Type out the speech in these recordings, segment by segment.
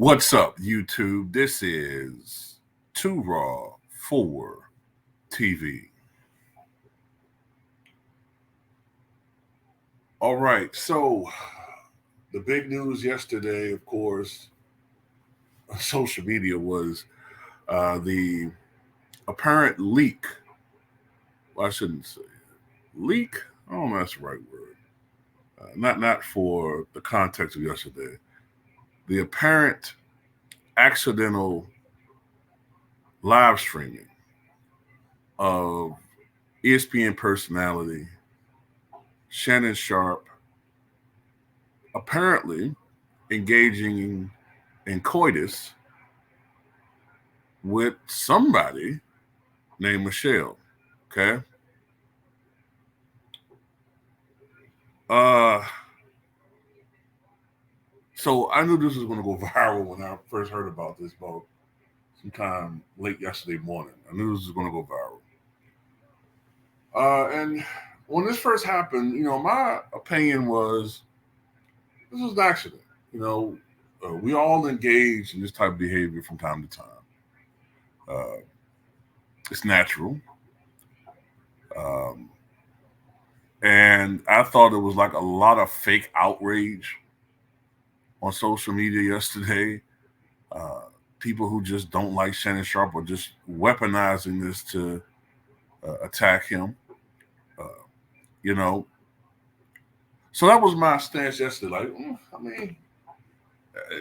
What's up, YouTube? This is Too Raw for TV. All right, so the big news yesterday, of course, on social media was the apparent leak. Well, I shouldn't say leak. I don't know if that's the right word. Not for the context of yesterday. The apparent accidental live streaming of ESPN personality Shannon Sharpe apparently engaging in coitus with somebody named Michelle. Okay. So I knew this was going to go viral when I first heard about this about sometime late yesterday morning. I knew this was going to go viral. And when this first happened, my opinion was this was an accident. We all engage in this type of behavior from time to time. It's natural. And I thought it was like a lot of fake outrage on social media yesterday. People who just don't like Shannon Sharpe are just weaponizing this to attack him. So that was my stance yesterday. Like,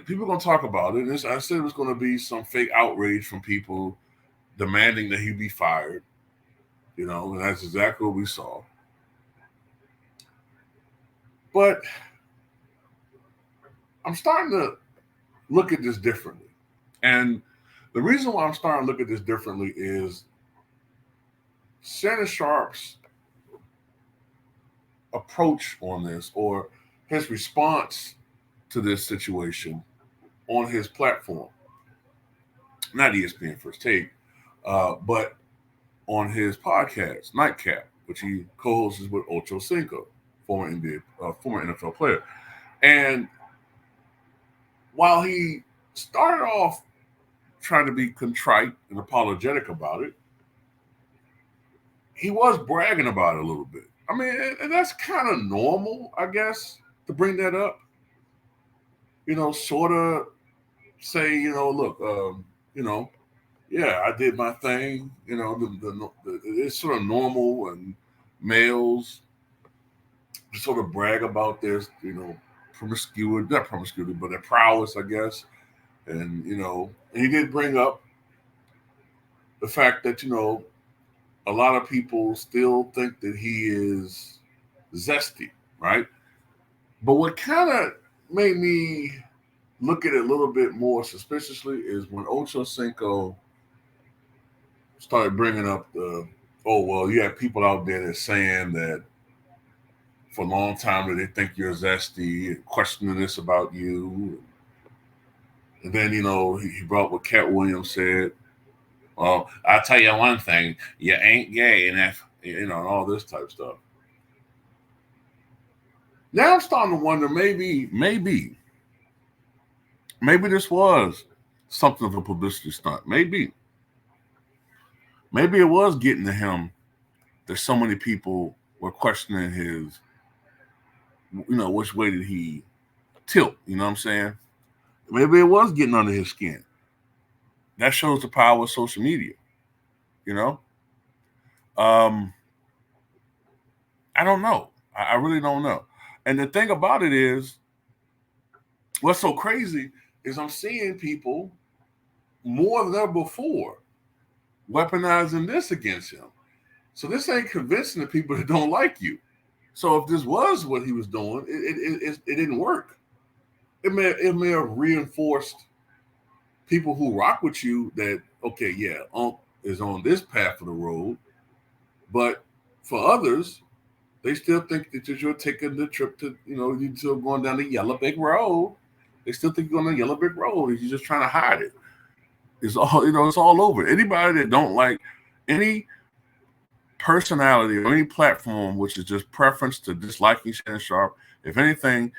people are going to talk about it. I said it was going to be some fake outrage from people demanding that he be fired. And that's exactly what we saw. But I'm starting to look at this differently. And the reason why I'm starting to look at this differently is Shannon Sharpe's approach on this, or his response to this situation on his platform. Not ESPN First Take, but on his podcast, Nightcap, which he co-hosts with Ocho Cinco, former NFL player. And while he started off trying to be contrite and apologetic about it, he was bragging about it a little bit. And that's kind of normal, I guess, to bring that up. Sort of say, look, yeah, I did my thing. It's sort of normal, and males sort of brag about their, not promiscuity, but their prowess, I guess. And, and he did bring up the fact that, a lot of people still think that he is zesty, right? But what kind of made me look at it a little bit more suspiciously is when Ocho Cinco started bringing up you have people out there that's saying that for a long time that they think you're zesty and questioning this about you. And then, he brought what Cat Williams said. Well, I'll tell you one thing, you ain't gay, and that, and all this type stuff. Now I'm starting to wonder, maybe this was something of a publicity stunt. Maybe it was getting to him that so many people were questioning his, which way did he tilt? You know what I'm saying? Maybe it was getting under his skin. That shows the power of social media. I don't know. I really don't know. And the thing about it is, what's so crazy is I'm seeing people more than ever before weaponizing this against him. So this ain't convincing the people that don't like you. So if this was what he was doing, it didn't work. It may have reinforced people who rock with you that, okay, yeah, Unc is on this path of the road. But for others, they still think that you're taking the trip to, you're still going down the yellow brick road. They still think you're on the yellow brick road. You're just trying to hide it. It's all, it's all over. Anybody that don't like any personality or any platform, which is just preference to disliking Shannon Sharpe, if anything,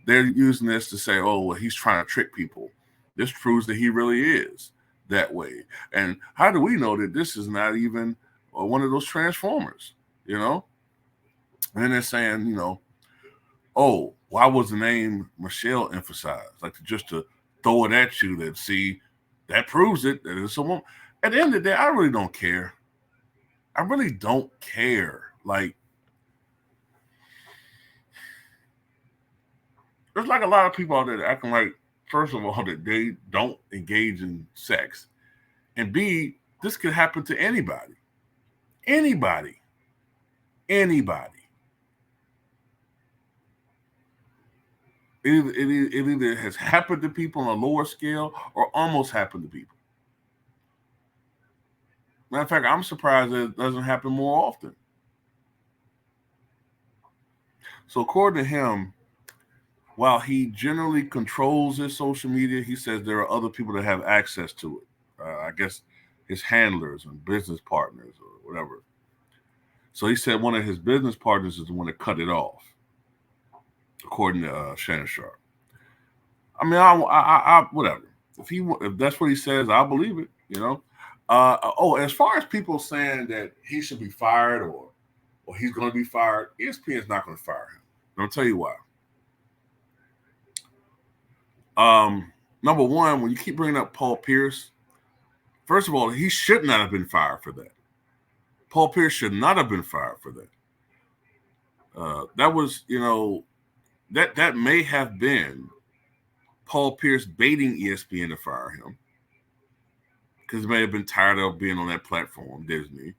they're using this to say, oh, well, he's trying to trick people. This proves that he really is that way. And how do we know that this is not even one of those transformers, you know? And they're saying, you know, oh, why was the name Michelle emphasized? Like just to throw it at you that, see, that proves it, that it's a woman. At the end of the day, I really don't care. I really don't care. Like, there's like a lot of people out there acting like, first of all, that they don't engage in sex. And B, this could happen to anybody. Anybody. Anybody. It either has happened to people on a lower scale or almost happened to people. Matter of fact, I'm surprised that it doesn't happen more often. So according to him, while he generally controls his social media, he says there are other people that have access to it. I guess his handlers and business partners or whatever. So he said one of his business partners is the one that cut it off, according to Shannon Sharpe. I mean, I whatever. If that's what he says, I'll believe it. You know. As far as people saying that he should be fired or he's going to be fired, ESPN is not going to fire him. And I'll tell you why. Number one, when you keep bringing up Paul Pierce, first of all, he should not have been fired for that. Paul Pierce should not have been fired for that. That was, you know, that may have been Paul Pierce baiting ESPN to fire him because he may have been tired of being on that platform, Disney.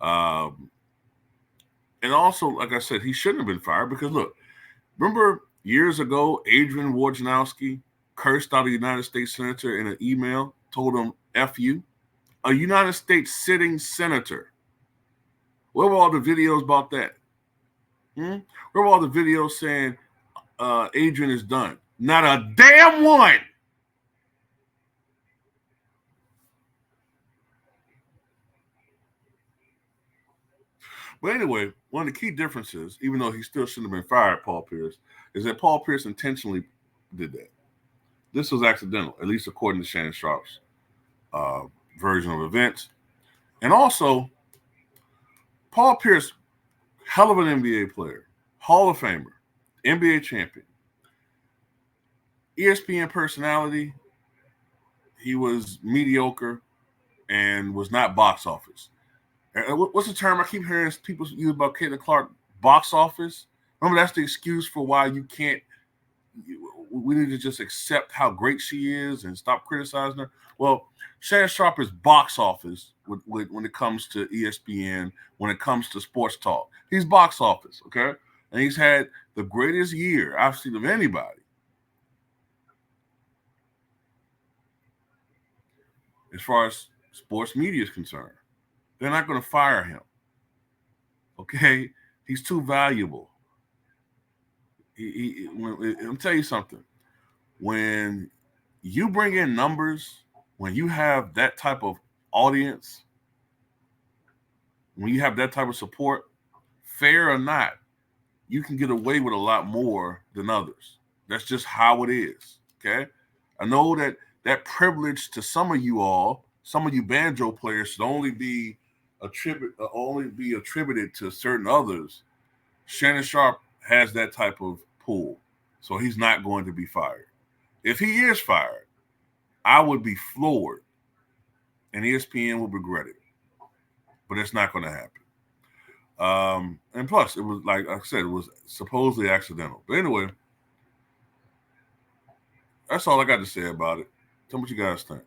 And also, like I said, he shouldn't have been fired because, look, remember years ago, Adrian Wojnarowski cursed out a United States senator in an email, told him, F you. A United States sitting senator. Where were all the videos about that? Where were all the videos saying Adrian is done? Not a damn one. But anyway, one of the key differences, even though he still shouldn't have been fired, Paul Pierce, is that Paul Pierce intentionally did that. This was accidental, at least according to Shannon Sharpe's version of events. And also, Paul Pierce, hell of an NBA player, Hall of Famer, NBA champion, ESPN personality. He was mediocre and was not box office. What's the term I keep hearing people use about Caitlin Clark? Box office. Remember, that's the excuse for why you can't. We need to just accept how great she is and stop criticizing her. Well, Shannon Sharpe is box office when it comes to ESPN, when it comes to sports talk. He's box office, okay? And he's had the greatest year I've seen of anybody. As far as sports media is concerned, they're not going to fire him. Okay? He's too valuable. I'll tell you something. When you bring in numbers, when you have that type of audience, when you have that type of support, fair or not, you can get away with a lot more than others. That's just how it is. Okay? I know that privilege to some of you all, some of you banjo players, should only be attributed to certain others. Shannon Sharpe has that type of pull, so he's not going to be fired. If he is fired, I would be floored, and ESPN will regret it. But it's not going to happen. And plus, it was, like I said, it was supposedly accidental. But anyway, that's all I got to say about it. Tell me what you guys think.